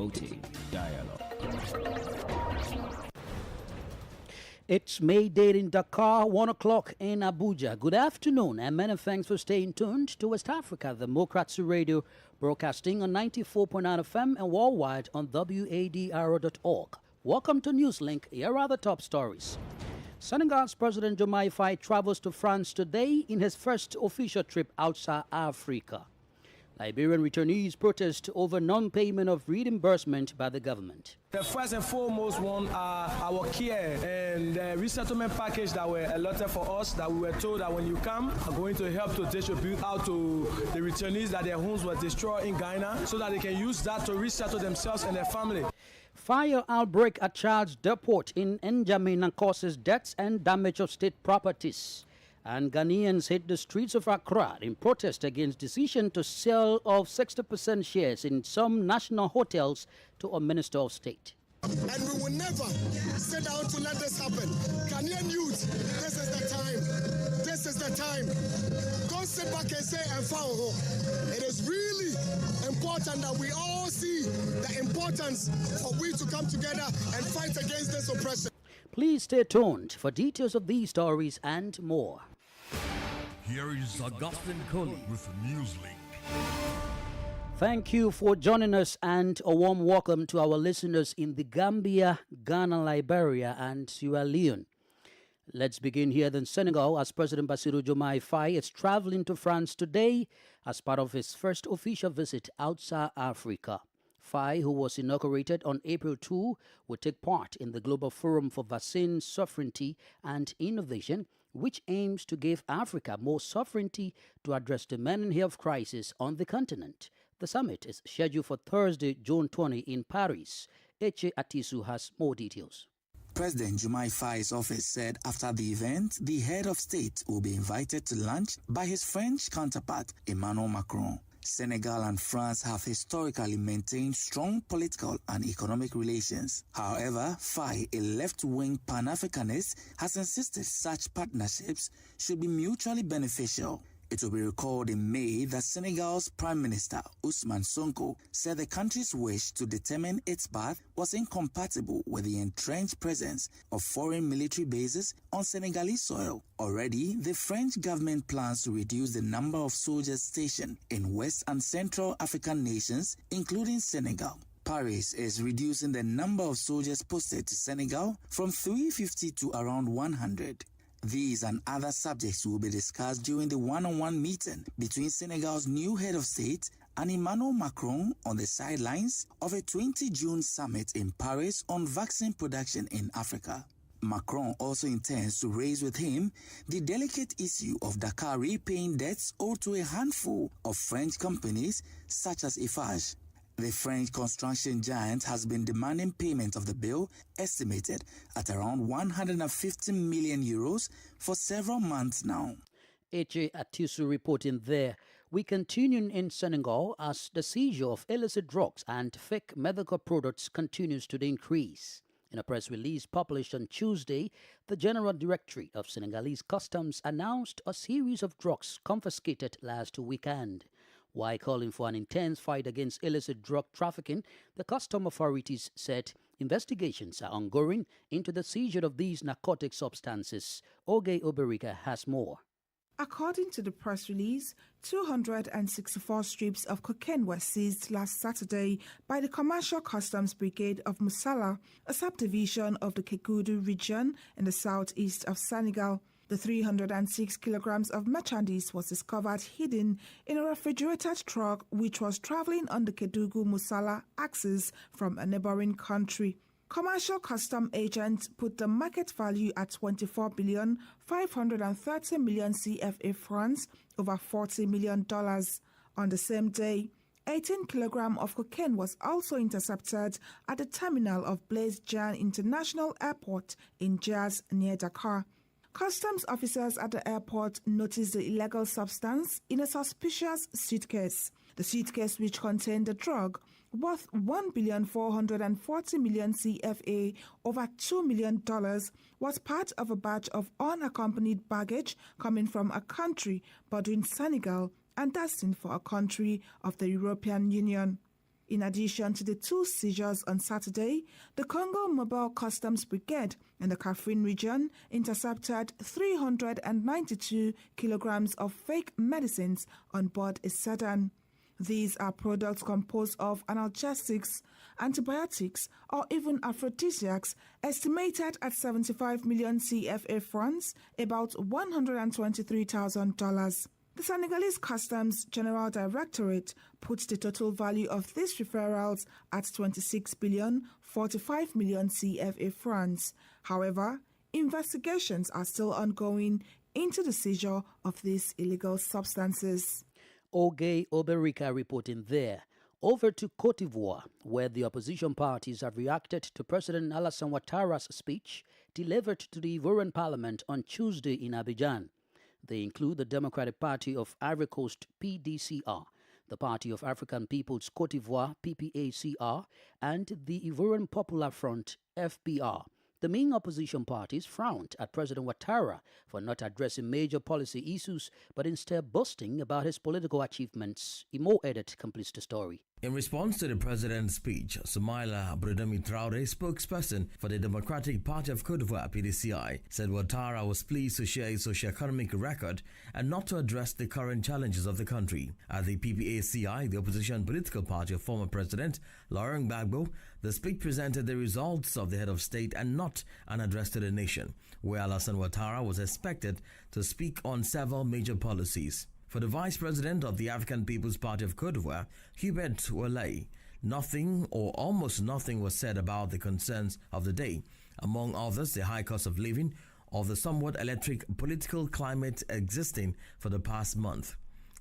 promoting dialogue. It's May Day in Dakar, 1 o'clock in Abuja. Good afternoon, and many thanks for staying tuned to West Africa, Democracy Radio, broadcasting on 94.9 FM and worldwide on wadr.org. Welcome to Newslink. Here are the top stories. Senegal's President Diomaye Faye travels to France today in his first official trip outside Africa. Liberian returnees protest over non-payment of reimbursement by the government. The first and foremost one are our care and the resettlement package that were allotted for us, that we were told that when you come are going to help to distribute out to the returnees that their homes were destroyed in Ghana so that they can use that to resettle themselves and their family. Fire outbreak at Child's Depot in N'Djamena causes deaths and damage of state properties. And Ghanaians hit the streets of Accra in protest against decision to sell off 60% shares in some national hotels to a minister of state. And we will never sit down to let this happen. Ghanaian youth, this is the time. This is the time. Don't sit back and say, it is really important that we all see the importance for we to come together and fight against this oppression. Please stay tuned for details of these stories and more. Here is Augustine Coley with Newslink. Thank you for joining us and a warm welcome to our listeners in the Gambia, Ghana, Liberia, and Sierra Leone. Let's begin here in Senegal as President Bassirou Diomaye Faye is traveling to France today as part of his first official visit outside Africa. Faye, who was inaugurated on April 2, will take part in the Global Forum for Vaccine Sovereignty and Innovation, which aims to give Africa more sovereignty to address the mental health crisis on the continent. The summit is scheduled for Thursday, June 20 in Paris. Eche Atisu has more details. President Diomaye Faye's office said after the event, the head of state will be invited to lunch by his French counterpart, Emmanuel Macron. Senegal and France have historically maintained strong political and economic relations. However, Faye, a left-wing Pan-Africanist, has insisted such partnerships should be mutually beneficial. It will be recalled in May that Senegal's Prime Minister, Ousmane Sonko, said the country's wish to determine its path was incompatible with the entrenched presence of foreign military bases on Senegalese soil. Already, the French government plans to reduce the number of soldiers stationed in West and Central African nations, including Senegal. Paris is reducing the number of soldiers posted to Senegal from 350 to around 100. These and other subjects will be discussed during the one-on-one meeting between Senegal's new head of state and Emmanuel Macron on the sidelines of a 20 June summit in Paris on vaccine production in Africa. Macron also intends to raise with him the delicate issue of Dakar repaying debts owed to a handful of French companies such as Eiffage. The French construction giant has been demanding payment of the bill, estimated at around 150 million euros for several months now. Eche Atisu reporting there. We continue in Senegal as the seizure of illicit drugs and fake medical products continues to increase. In a press release published on Tuesday, the General Directorate of Senegalese Customs announced a series of drugs confiscated last weekend. While calling for an intense fight against illicit drug trafficking, the custom authorities said investigations are ongoing into the seizure of these narcotic substances. Oge Oberika has more. According to the press release, 264 strips of cocaine were seized last Saturday by the Commercial Customs Brigade of Moussala, a subdivision of the Kédougou region in the southeast of Senegal. The 306 kilograms of merchandise was discovered hidden in a refrigerated truck which was traveling on the Kédougou-Moussala axis from a neighboring country. Commercial custom agents put the market value at 24,530 million CFA francs, over $40 million. On the same day, 18 kilograms of cocaine was also intercepted at the terminal of Blaise Diagne International Airport in Diaz near Dakar. Customs officers at the airport noticed the illegal substance in a suspicious suitcase. The suitcase, which contained the drug, worth 1,440 million CFA, over $2 million, was part of a batch of unaccompanied baggage coming from a country bordering Senegal and destined for a country of the European Union. In addition to the 2 seizures on Saturday, the Congo Mobile Customs Brigade in the Kafrine region intercepted 392 kilograms of fake medicines on board a sedan. These are products composed of analgesics, antibiotics, or even aphrodisiacs, estimated at 75 million CFA francs, about $123,000. The Senegalese Customs General Directorate puts the total value of these referrals at 26 billion 45 million CFA francs. However, investigations are still ongoing into the seizure of these illegal substances. Oge Oberika reporting there. Over to Cote d'Ivoire, where the opposition parties have reacted to President Alassane Ouattara's speech delivered to the Ivorian Parliament on Tuesday in Abidjan. They include the Democratic Party of Ivory Coast (PDCR), the Party of African Peoples Cote d'Ivoire (PPACR), and the Ivorian Popular Front (FPR). The main opposition parties frowned at President Ouattara for not addressing major policy issues, but instead boasting about his political achievements. Imo Edit completes the story. In response to the president's speech, Soumaïla Boudoumi Traoré, spokesperson for the Democratic Party of Cote d'Ivoire (PDCI), said Ouattara was pleased to share his socio-economic record and not to address the current challenges of the country. At the PPACI, the opposition political party of former President Laurent Gbagbo, the speech presented the results of the head of state and not an address to the nation, where Alassane Ouattara was expected to speak on several major policies. For the Vice President of the African People's Party of Cote d'Ivoire, Hubert Ouellet, nothing or almost nothing was said about the concerns of the day, among others the high cost of living or the somewhat electric political climate existing for the past month.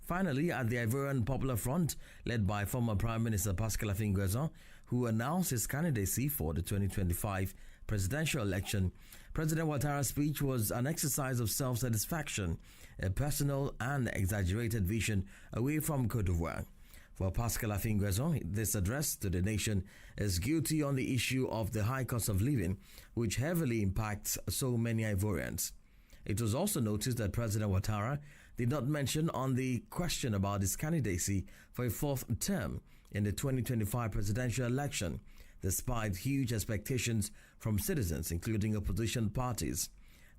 Finally, at the Ivorian Popular Front, led by former Prime Minister Pascal Affi-N'Guessan, who announced his candidacy for the 2025 presidential election, President Ouattara's speech was an exercise of self-satisfaction, a personal and exaggerated vision away from Cote d'Ivoire. For Pascal Affi-N'Guessan, this address to the nation is guilty on the issue of the high cost of living, which heavily impacts so many Ivorians. It was also noticed that President Ouattara did not mention on the question about his candidacy for a 4th term in the 2025 presidential election, despite huge expectations from citizens, including opposition parties.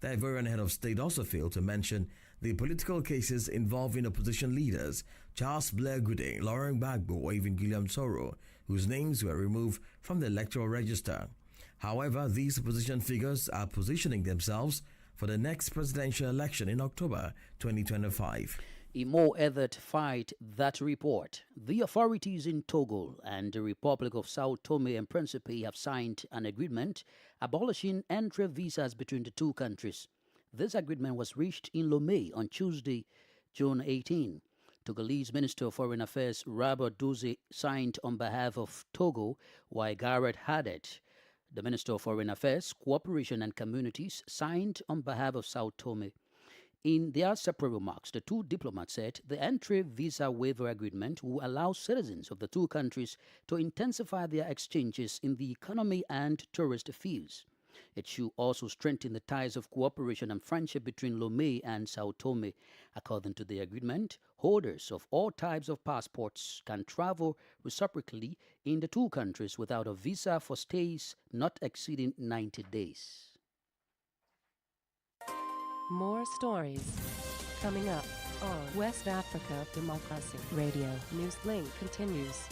The Ivorian head of state also failed to mention the political cases involving opposition leaders Charles Blair Goudé, Laurent Gbagbo, or even Guillaume Soro, whose names were removed from the electoral register. However, these opposition figures are positioning themselves for the next presidential election in October 2025. Imo Edit fight that report. The authorities in Togo and the Republic of Sao Tome and Principe have signed an agreement abolishing entry visas between the two countries. This agreement was reached in Lomé on Tuesday, June 18. Togolese Minister of Foreign Affairs Robert Douze signed on behalf of Togo, while Gareth Haddad, the Minister of Foreign Affairs, Cooperation and Communities, signed on behalf of Sao Tome. In their separate remarks, the two diplomats said the entry visa waiver agreement will allow citizens of the two countries to intensify their exchanges in the economy and tourist fields. It should also strengthen the ties of cooperation and friendship between Lomé and Sao Tome. According to the agreement, holders of all types of passports can travel reciprocally in the two countries without a visa for stays not exceeding 90 days. More stories coming up on West Africa Democracy Radio. Newslink continues.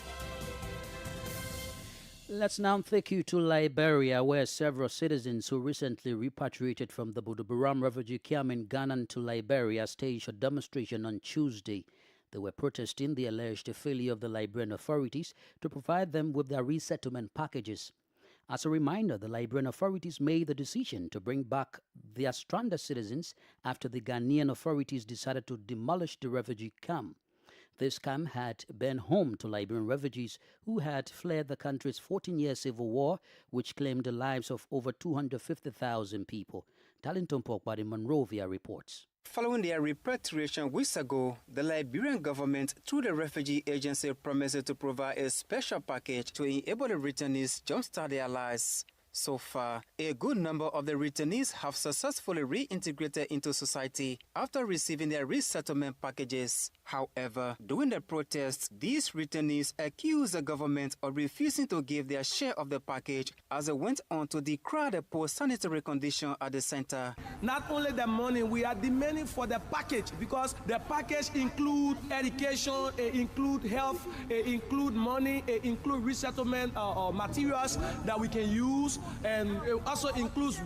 Let's now take you to Liberia, where several citizens who recently repatriated from the Buduburam refugee camp in Ghana to Liberia staged a demonstration on Tuesday. They were protesting the alleged failure of the Liberian authorities to provide them with their resettlement packages. As a reminder, the Liberian authorities made the decision to bring back their stranded citizens after the Ghanaian authorities decided to demolish the refugee camp. This camp had been home to Liberian refugees who had fled the country's 14-year civil war, which claimed the lives of over 250,000 people. Darlington Pokpad in Monrovia reports. Following their repatriation weeks ago, the Liberian government, through the refugee agency, promised to provide a special package to enable the returnees jumpstart their lives. So far, a good number of the returnees have successfully reintegrated into society after receiving their resettlement packages. However, during the protests, these returnees accused the government of refusing to give their share of the package as they went on to decry the poor sanitary condition at the center. Not only the money, we are demanding for the package because the package include education, it include health, it include money, it include resettlement materials that we can use, and it also includes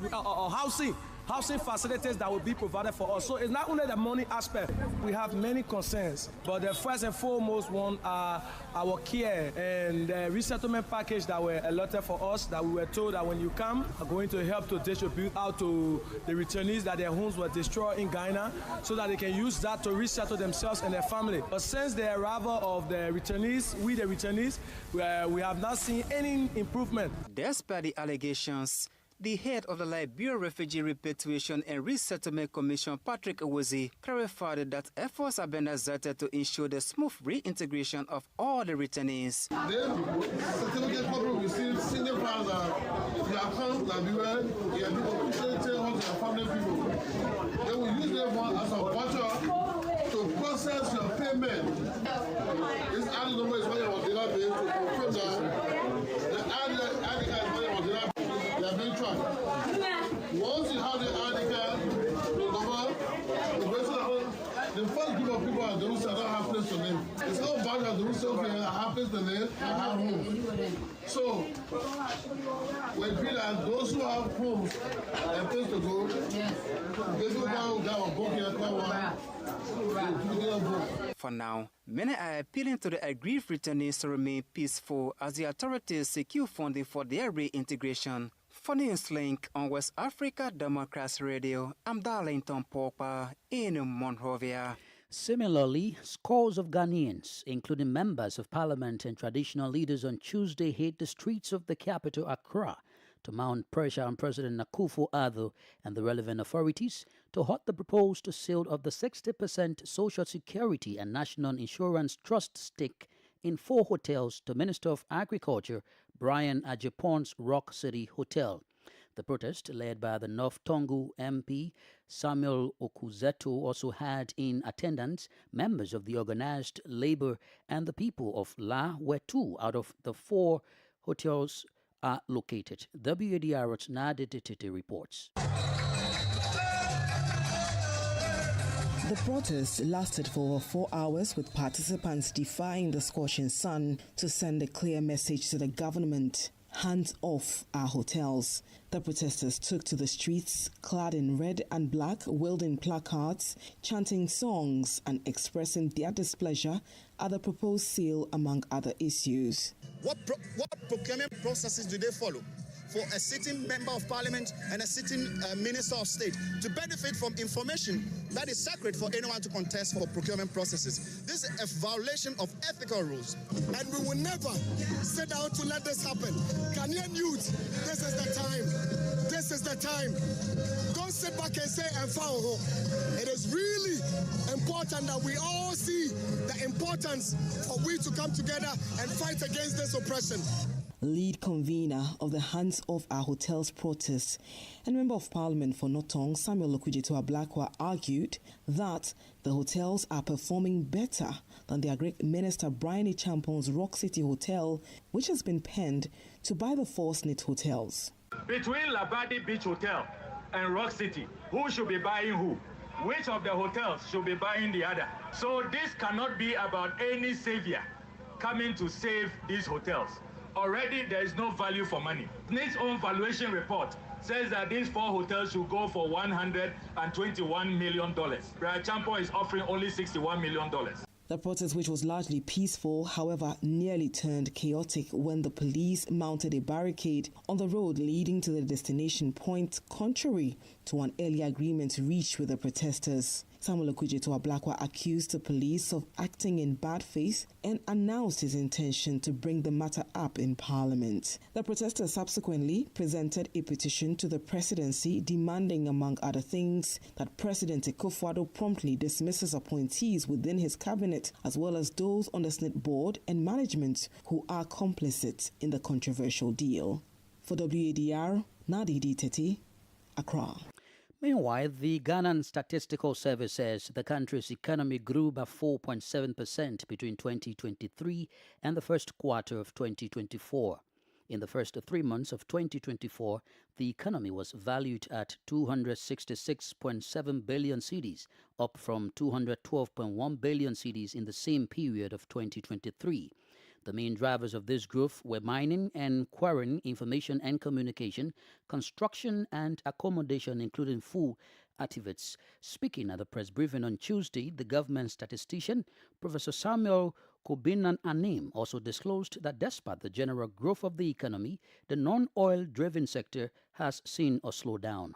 housing facilities that will be provided for us. So it's not only the money aspect. We have many concerns, but the first and foremost one are our care and the resettlement package that were allotted for us, that we were told that when you come, are going to help to distribute out to the returnees that their homes were destroyed in Ghana so that they can use that to resettle themselves and their family. But since the arrival of the returnees, we have not seen any improvement. Despite the allegations, the head of the Liberia Refugee Repatriation and Resettlement Commission, Patrick Owuzi, clarified that efforts have been exerted to ensure the smooth reintegration of all the returnees. Certificate people receive senior father, you have come to Liberia, you have been officially home to your family people. They will use them as a voucher to process your payment. This ID number is what you want to confirm that the ID card is what you want to they are being tracked. Once you have the ID card, the first group of people are those that don't have place to live. It's not bad that those who have place to live and have homes. So, we feel that those who have homes and place to go, they do now have a book here, For now, many are appealing to the aggrieved returnees to remain peaceful as the authorities secure funding for their reintegration. For Newslink on West Africa Democracy Radio, I'm Darlington Popper in Monrovia. Similarly, scores of Ghanaians, including members of parliament and traditional leaders, on Tuesday hit the streets of the capital, Accra, to mount pressure on President Akufo-Addo and the relevant authorities to halt the proposed sale of the 60% Social Security and National Insurance Trust stake in 4 hotels to Minister of Agriculture Brian Ajepon's Rock City Hotel. The protest, led by the North Tongu MP Samuel Okuzeto, also had in attendance members of the organized labor and the people of La, where 2 out of the 4 hotels are located. WADR's Nadi Titi reports. The protest lasted for over 4 hours, with participants defying the scorching sun to send a clear message to the government: hands off our hotels. The protesters took to the streets clad in red and black, wielding placards, chanting songs and expressing their displeasure at the proposed sale, among other issues. What procurement processes do they follow for a sitting member of parliament and a sitting minister of state to benefit from information that is sacred for anyone to contest for procurement processes? This is a violation of ethical rules. And we will never sit down to let this happen. Ghanaian youth, this is the time. This is the time. Don't sit back and say, it is really important that we all see the importance for we to come together and fight against this oppression. Lead convener of the Hands Off Our Hotels protest and Member of Parliament for Notong, Samuel Okujeto Ablakwa, argued that the hotels are performing better than their great Minister Brian Ajepon's Rock City Hotel, which has been penned to buy the 4 SNIT hotels. Between Labadi Beach Hotel and Rock City, who should be buying who? Which of the hotels should be buying the other? So this cannot be about any savior coming to save these hotels. Already there is no value for money. SNIT's own valuation report says that these 4 hotels should go for $121 million. Brian Ajepo is offering only $61 million. The protest, which was largely peaceful, however, nearly turned chaotic when the police mounted a barricade on the road leading to the destination point, contrary to an earlier agreement reached with the protesters. Samuel Okujeto Ablakwa accused the police of acting in bad faith and announced his intention to bring the matter up in Parliament. The protesters subsequently presented a petition to the presidency demanding, among other things, that President Akufo-Addo promptly dismisses appointees within his cabinet, as well as those on the SNIT board and management who are complicit in the controversial deal. For WADR, Nadidi Teti, Accra. Meanwhile, the Ghanan Statistical Service says the country's economy grew by 4.7% between 2023 and the first quarter of 2024. In the first 3 months of 2024, the economy was valued at 266.7 billion cedis, up from 212.1 billion cedis in the same period of 2023. The main drivers of this growth were mining and quarrying, information and communication, construction and accommodation, including food activities. Speaking at the press briefing on Tuesday, the government statistician, Professor Samuel Kobinan Anim, also disclosed that despite the general growth of the economy, the non-oil driven sector has seen a slowdown.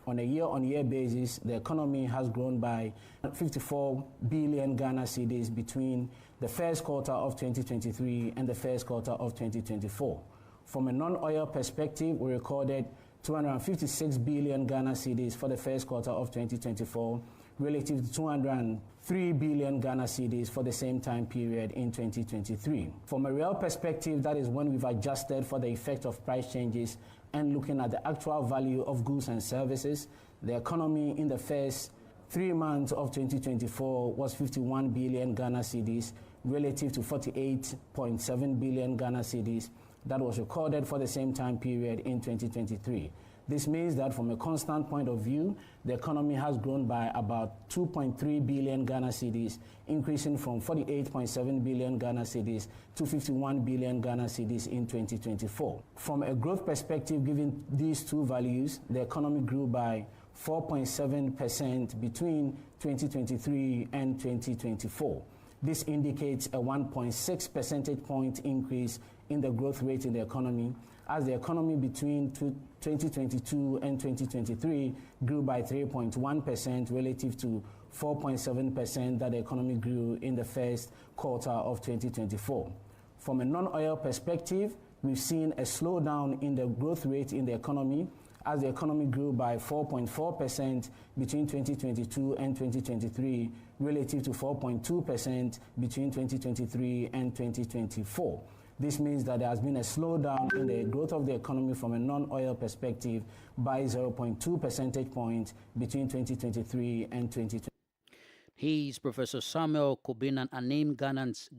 On a year-on-year basis, the economy has grown by 54 billion Ghana cedis between the first quarter of 2023 and the first quarter of 2024. From a non-oil perspective, we recorded 256 billion Ghana cedis for the first quarter of 2024, relative to 203 billion Ghana cedis for the same time period in 2023. From a real perspective, that is when we've adjusted for the effect of price changes and looking at the actual value of goods and services, the economy in the first 3 months of 2024 was 51 billion Ghana cedis relative to 48.7 billion Ghana cedis that was recorded for the same time period in 2023. This means that from a constant point of view, the economy has grown by about 2.3 billion Ghana cedis, increasing from 48.7 billion Ghana cedis to 51 billion Ghana cedis in 2024. From a growth perspective, given these two values, the economy grew by 4.7% between 2023 and 2024. This indicates a 1.6 percentage point increase in the growth rate in the economy, as the economy between 2022 and 2023 grew by 3.1% relative to 4.7% that the economy grew in the first quarter of 2024. From a non-oil perspective, we've seen a slowdown in the growth rate in the economy, as the economy grew by 4.4% between 2022 and 2023 relative to 4.2% between 2023 and 2024. This means that there has been a slowdown in the growth of the economy from a non-oil perspective by 0.2 percentage points between 2023 and 2020. He's Professor Samuel Kobinan Anim, Ghanan's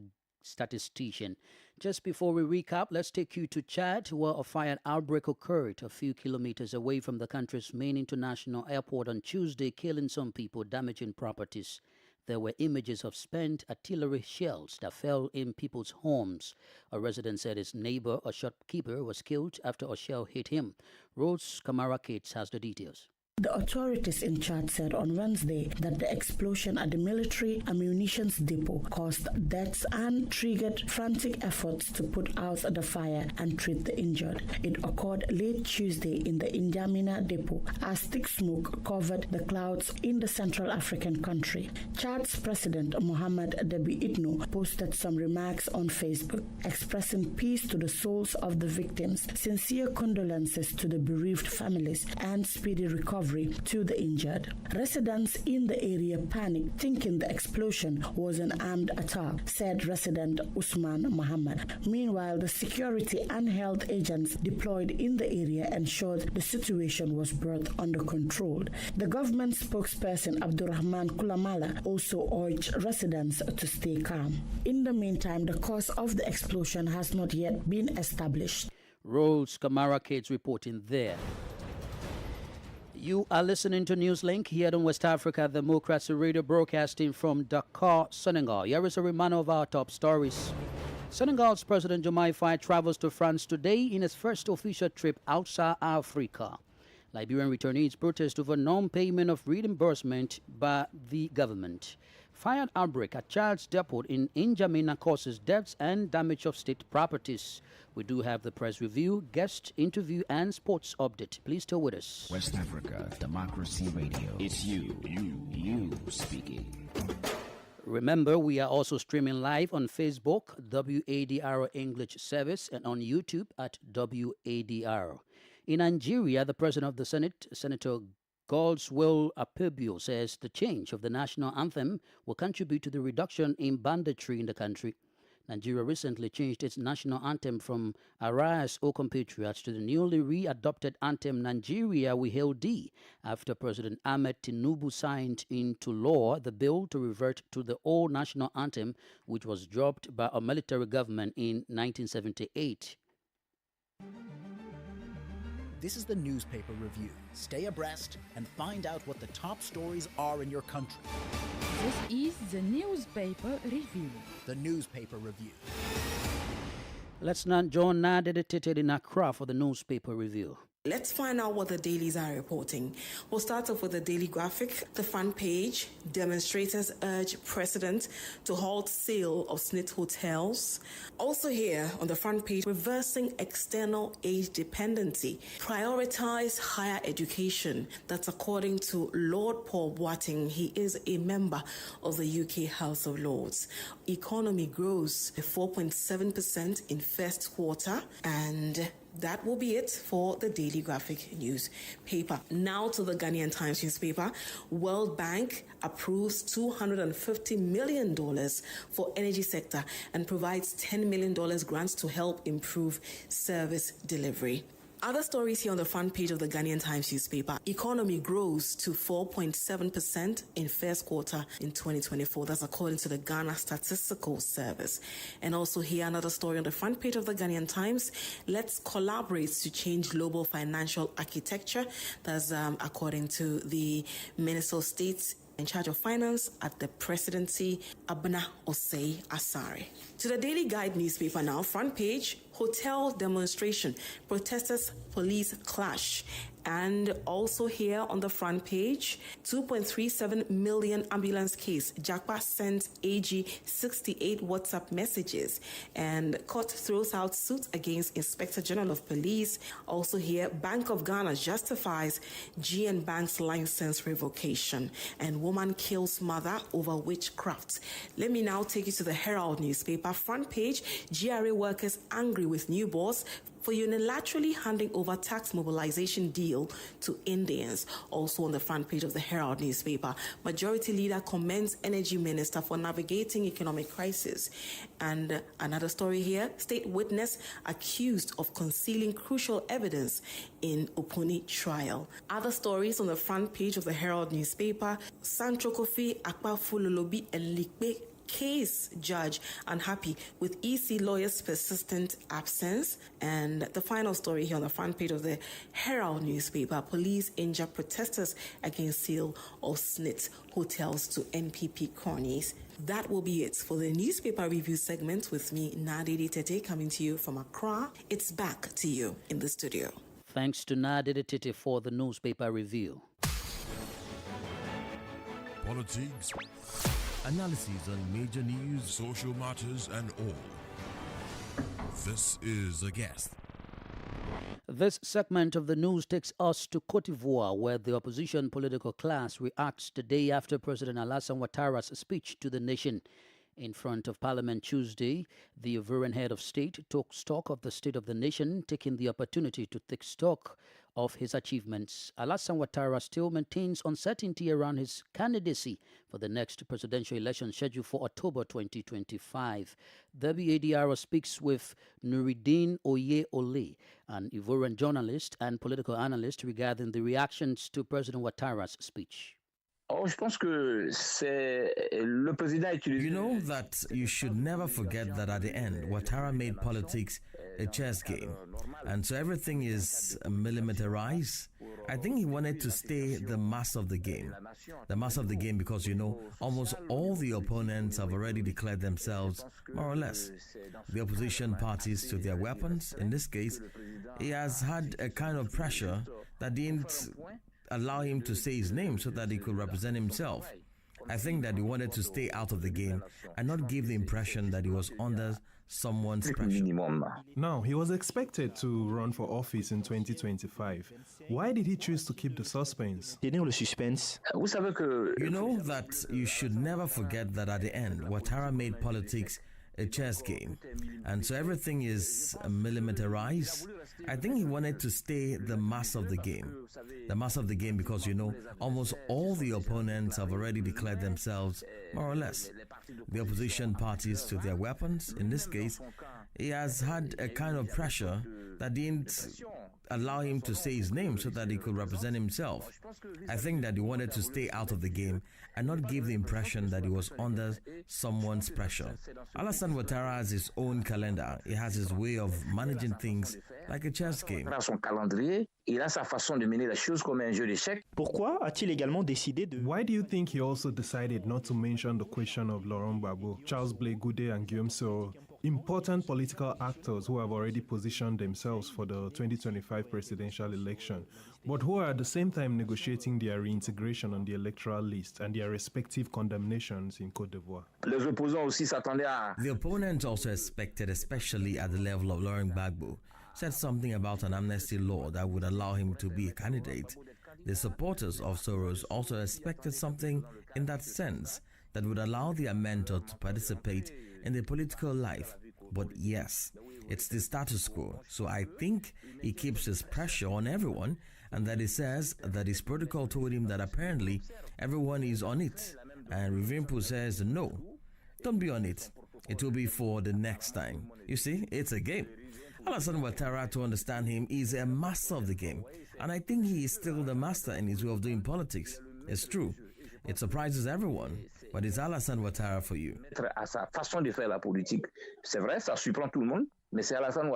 statistician. Just before we recap, let's take you to Chad, where a fire outbreak occurred a few kilometers away from the country's main international airport on Tuesday, killing some people, damaging properties. There were images of spent artillery shells that fell in people's homes. A resident said his neighbor, a shopkeeper, was killed after a shell hit him. Rose Kamara Cates has the details. The authorities in Chad said on Wednesday that the explosion at the military ammunitions depot caused deaths and triggered frantic efforts to put out the fire and treat the injured. It occurred late Tuesday in the N'Djamena depot as thick smoke covered the clouds in the Central African country. Chad's President Mohamed Debi Itno posted some remarks on Facebook, expressing peace to the souls of the victims, sincere condolences to the bereaved families, and speedy recovery to the injured. Residents in the area panicked, thinking the explosion was an armed attack, said resident Usman Muhammad. Meanwhile, the security and health agents deployed in the area ensured the situation was brought under control. The government spokesperson Abdurrahman Kulamala also urged residents to stay calm. In the meantime, the cause of the explosion has not yet been established. Rose Kamara Cates reporting there. You are listening to Newslink here on West Africa Democracy Radio, broadcasting from Dakar, Senegal. Here is a reminder of our top stories. Senegal's President Diomaye Faye travels to France today in his first official trip outside Africa. Liberian returnees protest over non-payment of reimbursement by the government. Fire outbreak at Chad's depot in N'Djamena causes deaths and damage of state properties. We do have the press review, guest interview, and sports update. Please stay with us. West Africa Democracy Radio. It's you speaking. Remember, we are also streaming live on Facebook, WADR English Service, and on YouTube at WADR. In Nigeria, the President of the Senate, Senator Godswill Akpabio, says the change of the national anthem will contribute to the reduction in banditry in the country. Nigeria recently changed its national anthem from Arise, O Compatriots to the newly re-adopted anthem Nigeria We Hail Thee, after President Ahmed Tinubu signed into law the bill to revert to the old national anthem, which was dropped by a military government in 1978. This is the newspaper review. Stay abreast and find out what the top stories are in your country. This is the newspaper review. The newspaper review. Let's now join Nadia Tete in Accra for the newspaper review. Let's find out what the dailies are reporting. We'll start off with the Daily Graphic. The front page, demonstrators urge president to halt sale of SNIT hotels. Also here on the front page, reversing external age dependency. Prioritize higher education. That's according to Lord Paul Boateng. He is a member of the UK House of Lords. Economy grows 4.7% in first quarter, and that will be it for the Daily Graphic newspaper. Now to the Ghanaian Times newspaper. World Bank approves $250 million for energy sector and provides $10 million grants to help improve service delivery. Other stories here on the front page of the Ghanaian Times newspaper. Economy grows to 4.7% in first quarter in 2024. That's according to the Ghana Statistical Service. And also here another story on the front page of the Ghanaian Times. Let's collaborate to change global financial architecture. That's according to the Minister of State in charge of finance at the presidency, Abna Osei Asare. To the Daily Guide newspaper now, front page, hotel demonstration, protesters, police clash. And also here on the front page, 2.37 million ambulance case. JACPA sends AG 68 WhatsApp messages. And court throws out suit against Inspector General of Police. Also here, Bank of Ghana justifies GN Bank's license revocation. And woman kills mother over witchcraft. Let me now take you to the Herald newspaper. Front page, GRA workers angry with new boss for unilaterally handing over tax mobilization deal to Indians. Also on the front page of the Herald newspaper, Majority Leader commends Energy Minister for navigating economic crisis. And another story here, State Witness accused of concealing crucial evidence in Opuni trial. Other stories on the front page of the Herald newspaper, Sancho Kofi Akpafulolobi and Likpe case judge unhappy with EC lawyers' persistent absence. And the final story here on the front page of the Herald newspaper, police injure protesters against sale of SNIT hotels to NPP cronies. That will be it for the newspaper review segment with me, Nadidi Tete, coming to you from Accra. It's back to you in the studio. Thanks to Nadidi Tete for the newspaper review. Politics, analyses on major news, social matters, and all. This is A Guest. This segment of the news takes us to Cote d'Ivoire, where the opposition political class reacts the day after President Alassane Ouattara's speech to the nation. In front of Parliament Tuesday, the Ivorian head of state took stock of the state of the nation, taking the opportunity to take stock of his achievements. Alassane Ouattara still maintains uncertainty around his candidacy for the next presidential election scheduled for October 2025. WADR speaks with Nouridine Oye Ole, an Ivorian journalist and political analyst, regarding the reactions to President Ouattara's speech. You know that you should never forget that at the end, Ouattara made politics a chess game. And so everything is militarized. I think he wanted to stay the master of the game. The master of the game because, you know, almost all the opponents have already declared themselves, more or less, the opposition parties to their weapons. In this case, he has had a kind of pressure that didn't allow him to say his name so that he could represent himself. I think that he wanted to stay out of the game and not give the impression that he was under someone's pressure. Now, he was expected to run for office in 2025. Why did he choose to keep the suspense? You know that you should never forget that at the end, Ouattara made politics a chess game. And so everything is militarized. I think he wanted to stay the master of the game. The master of the game because, you know, almost all the opponents have already declared themselves, more or less, the opposition parties to their weapons. In this case, he has had a kind of pressure that didn't allow him to say his name so that he could represent himself. I think that he wanted to stay out of the game and not give the impression that he was under someone's pressure. Alassane Ouattara has his own calendar. He has his way of managing things like a chess game. Why do you think he also decided not to mention the question of Laurent Gbagbo, Charles Blé Goudé and Guillaume Soro, important political actors who have already positioned themselves for the 2025 presidential election, but who are at the same time negotiating their reintegration on the electoral list and their respective condemnations in Côte d'Ivoire? The opponents also expected, especially at the level of Laurent Gbagbo, said something about an amnesty law that would allow him to be a candidate. The supporters of Soros also expected something in that sense that would allow the amender to participate in the political life. But yes, it's the status quo. So I think he keeps his pressure on everyone, and that he says that his protocol told him that apparently everyone is on it. And Rivimpu says, no, don't be on it. It will be for the next time. You see, it's a game. Alassane Ouattara, to understand him, is a master of the game. And I think he is still the master in his way of doing politics. It's true. It surprises everyone. But it's Alassane Ouattara for you. Alassane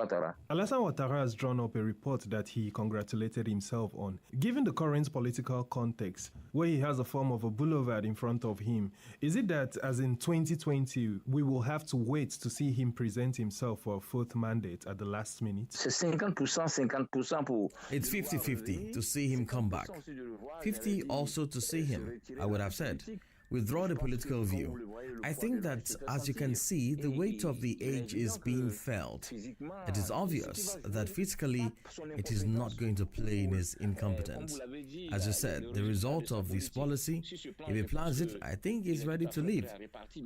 Ouattara has drawn up a report that he congratulated himself on. Given the current political context, where he has a form of a boulevard in front of him, is it that, as in 2020, we will have to wait to see him present himself for a fourth mandate at the last minute? It's 50-50 to see him come back. 50 also to see him, I would have said. Withdraw the political view. I think that, as you can see, the weight of the age is being felt. It is obvious that physically it is not going to play in his incompetence. As you said, the result of this policy, if he plans it, I think he's ready to leave.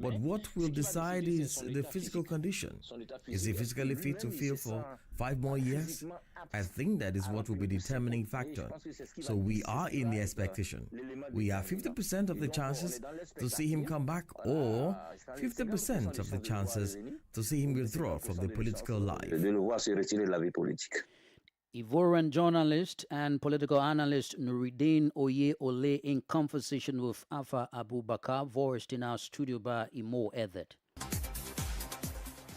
But what will decide is the physical condition. Is he physically fit to fill for 5 more years? I think that is what will be the determining factor. So we are in the expectation. We have 50% of the chances to see him come back, or 50% of the chances to see him withdraw from the political life. Ivorian journalist and political analyst Nuruddin Oye Ole in conversation with Afa Abubakar, voiced in our studio by Imo Edet.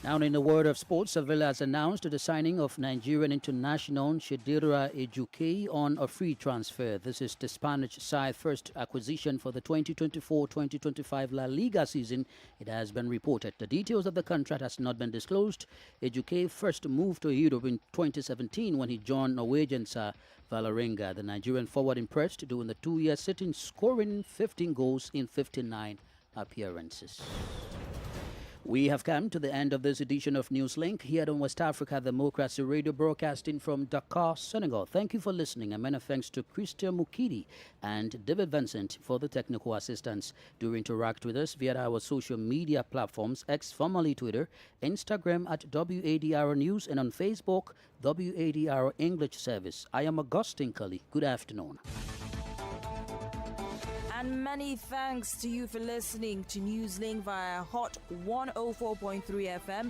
Now, in the world of sports, Sevilla has announced the signing of Nigerian international Shedira Ejuke on a free transfer. This is the Spanish side's first acquisition for the 2024-2025 La Liga season. It has been reported. The details of the contract has not been disclosed. Ejuke first moved to Europe in 2017 when he joined Norwegian Vålerenga. The Nigerian forward impressed during the 2-year sitting, scoring 15 goals in 59 appearances. We have come to the end of this edition of Newslink here on West Africa Democracy Radio, broadcasting from Dakar, Senegal. Thank you for listening, and many thanks to Christian Mukidi and David Vincent for the technical assistance. Do interact with us via our social media platforms, X, formerly Twitter, Instagram at WADR News, and on Facebook, WADR English Service. I am Augustine Cully. Good afternoon. And many thanks to you for listening to Newslink via Hot 104.3 FM.